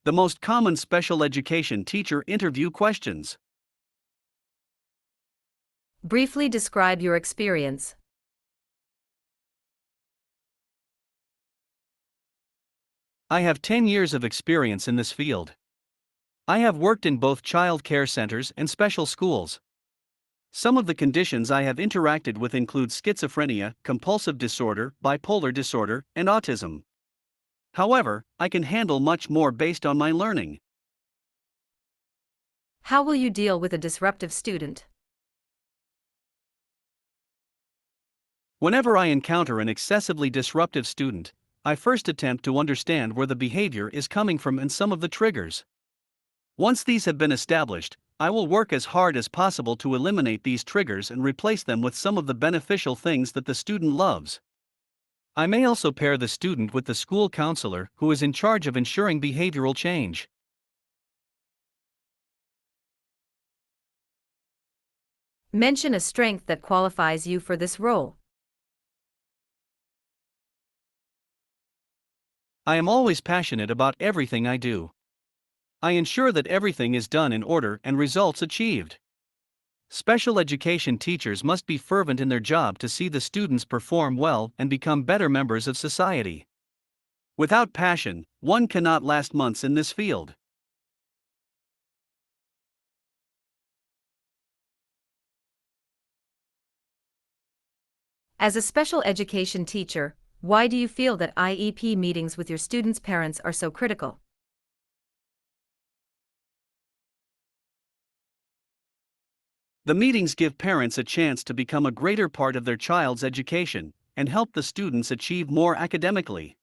The most common special education teacher interview questions. Briefly describe your experience. I have 10 years of experience in this field. I have worked in both child care centers and special schools. Some of the conditions I have interacted with include schizophrenia, compulsive disorder, bipolar disorder, and autism. However, I can handle much more based on my learning. How will you deal with a disruptive student? Whenever I encounter an excessively disruptive student, I first attempt to understand where the behavior is coming from and some of the triggers. Once these have been established, I will work as hard as possible to eliminate these triggers and replace them with some of the beneficial things that the student loves. I may also pair the student with the school counselor who is in charge of ensuring behavioral change. Mention a strength that qualifies you for this role. I am always passionate about everything I do. I ensure that everything is done in order and results achieved. Special education teachers must be fervent in their job to see the students perform well and become better members of society. Without passion, one cannot last months in this field. As a special education teacher, why do you feel that IEP meetings with your students' parents are so critical? The meetings give parents a chance to become a greater part of their child's education and help the students achieve more academically.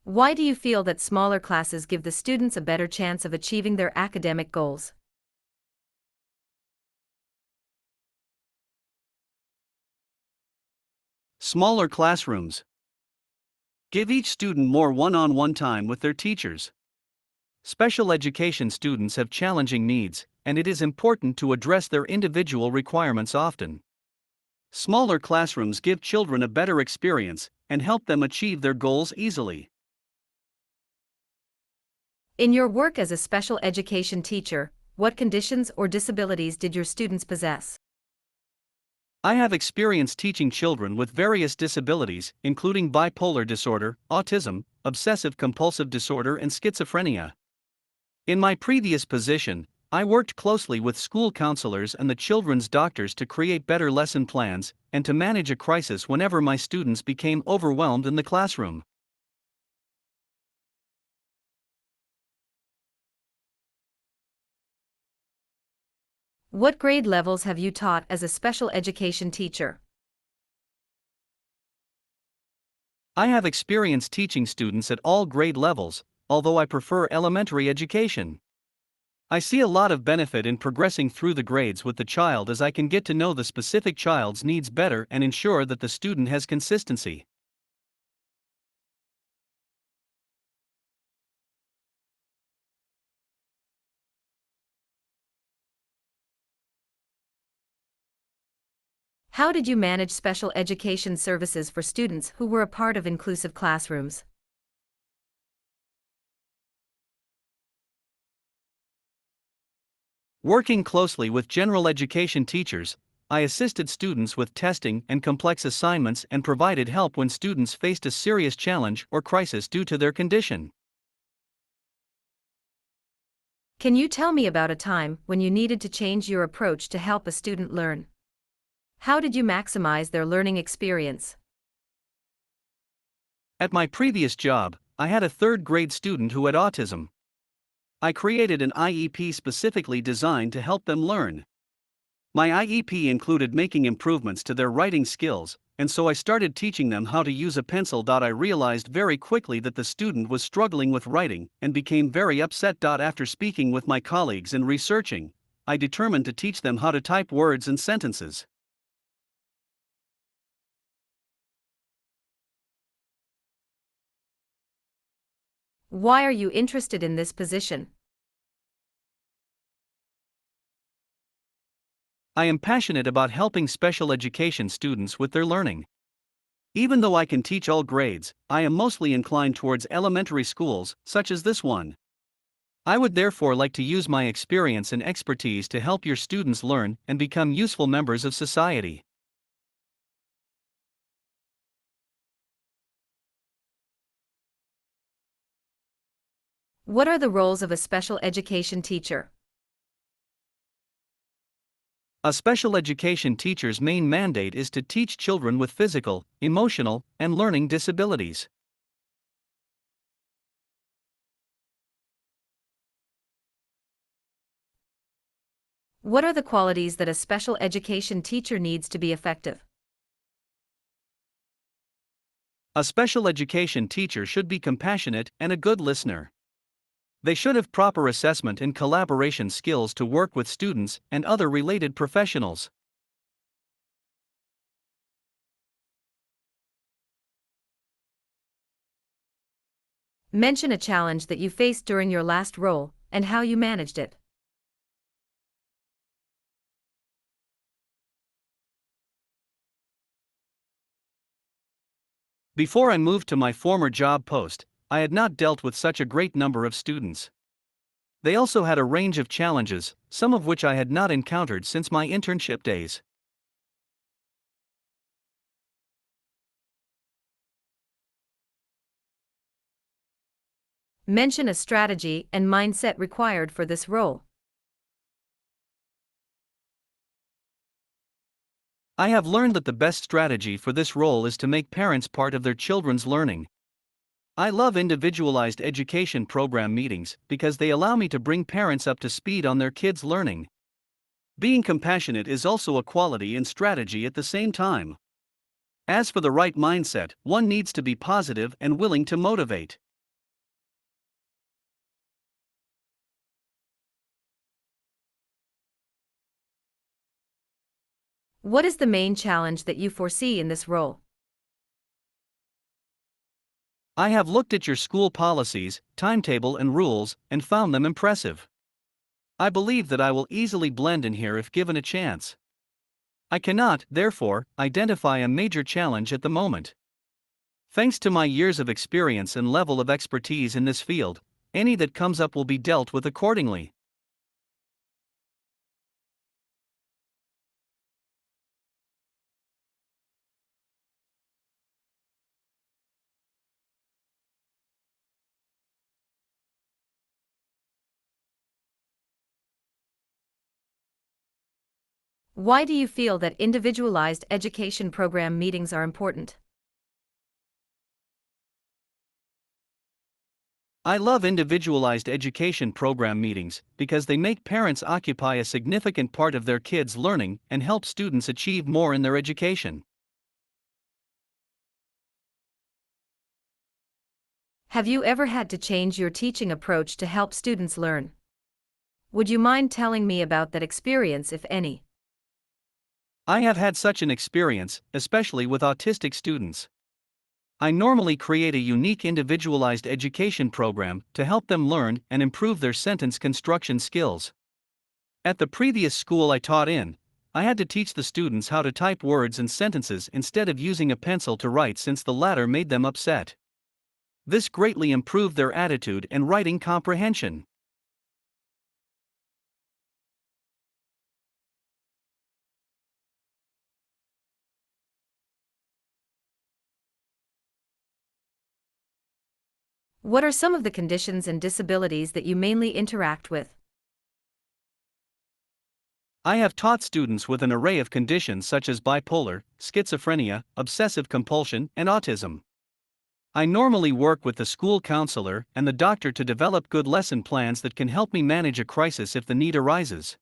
Why do you feel that smaller classes give the students a better chance of achieving their academic goals? Smaller classrooms give each student more one-on-one time with their teachers. Special education students have challenging needs, and it is important to address their individual requirements often. Smaller classrooms give children a better experience and help them achieve their goals easily. In your work as a special education teacher, what conditions or disabilities did your students possess? I have experience teaching children with various disabilities, including bipolar disorder, autism, obsessive compulsive disorder, and schizophrenia. In my previous position, I worked closely with school counselors and the children's doctors to create better lesson plans and to manage a crisis whenever my students became overwhelmed in the classroom. What grade levels have you taught as a special education teacher? I have experience teaching students at all grade levels, although I prefer elementary education. I see a lot of benefit in progressing through the grades with the child as I can get to know the specific child's needs better and ensure that the student has consistency. How did you manage special education services for students who were a part of inclusive classrooms? Working closely with general education teachers, I assisted students with testing and complex assignments and provided help when students faced a serious challenge or crisis due to their condition. Can you tell me about a time when you needed to change your approach to help a student learn? How did you maximize their learning experience? At my previous job, I had a third grade student who had autism. I created an IEP specifically designed to help them learn. My IEP included making improvements to their writing skills, and so I started teaching them how to use a pencil. I realized very quickly that the student was struggling with writing and became very upset. After speaking with my colleagues and researching, I determined to teach them how to type words and sentences. Why are you interested in this position? I am passionate about helping special education students with their learning. Even though I can teach all grades, I am mostly inclined towards elementary schools, such as this one. I would therefore like to use my experience and expertise to help your students learn and become useful members of society. What are the roles of a special education teacher? A special education teacher's main mandate is to teach children with physical, emotional, and learning disabilities. What are the qualities that a special education teacher needs to be effective? A special education teacher should be compassionate and a good listener. They should have proper assessment and collaboration skills to work with students and other related professionals. Mention a challenge that you faced during your last role and how you managed it. Before I moved to my former job post, I had not dealt with such a great number of students. They also had a range of challenges, some of which I had not encountered since my internship days. Mention a strategy and mindset required for this role. I have learned that the best strategy for this role is to make parents part of their children's learning. I love individualized education program meetings because they allow me to bring parents up to speed on their kids' learning. Being compassionate is also a quality and strategy at the same time. As for the right mindset, one needs to be positive and willing to motivate. What is the main challenge that you foresee in this role? I have looked at your school policies, timetable, and rules and found them impressive. I believe that I will easily blend in here if given a chance. I cannot, therefore, identify a major challenge at the moment. Thanks to my years of experience and level of expertise in this field, any that comes up will be dealt with accordingly. Why do you feel that individualized education program meetings are important? I love individualized education program meetings because they make parents occupy a significant part of their kids' learning and help students achieve more in their education. Have you ever had to change your teaching approach to help students learn? Would you mind telling me about that experience, if any? I have had such an experience, especially with autistic students. I normally create a unique individualized education program to help them learn and improve their sentence construction skills. At the previous school I taught in, I had to teach the students how to type words and sentences instead of using a pencil to write, since the latter made them upset. This greatly improved their attitude and writing comprehension. What are some of the conditions and disabilities that you mainly interact with? I have taught students with an array of conditions such as bipolar, schizophrenia, obsessive compulsion, and autism. I normally work with the school counselor and the doctor to develop good lesson plans that can help me manage a crisis if the need arises.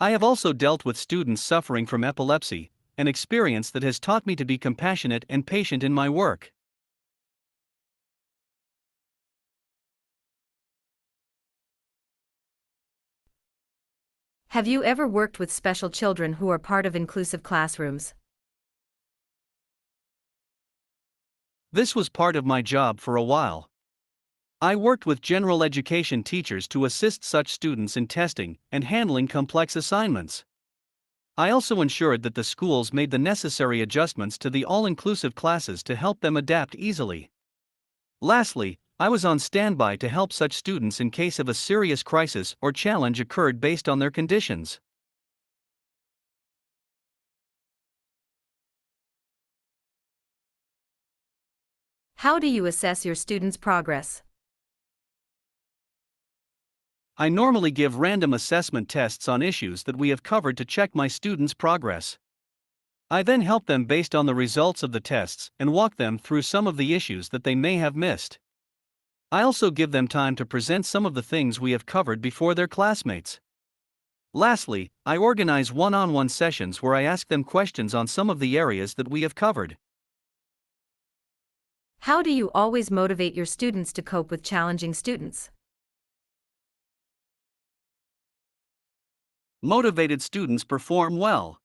I have also dealt with students suffering from epilepsy, an experience that has taught me to be compassionate and patient in my work. Have you ever worked with special children who are part of inclusive classrooms? This was part of my job for a while. I worked with general education teachers to assist such students in testing and handling complex assignments. I also ensured that the schools made the necessary adjustments to the all-inclusive classes to help them adapt easily. Lastly, I was on standby to help such students in case of a serious crisis or challenge occurred based on their conditions. How do you assess your students' progress? I normally give random assessment tests on issues that we have covered to check my students' progress. I then help them based on the results of the tests and walk them through some of the issues that they may have missed. I also give them time to present some of the things we have covered before their classmates. Lastly, I organize one-on-one sessions where I ask them questions on some of the areas that we have covered. How do you always motivate your students to cope with challenging students? Motivated students perform well.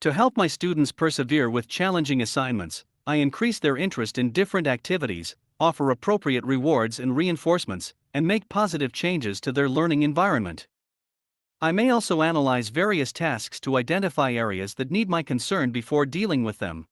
To help my students persevere with challenging assignments, I increase their interest in different activities, offer appropriate rewards and reinforcements, and make positive changes to their learning environment. I may also analyze various tasks to identify areas that need my concern before dealing with them.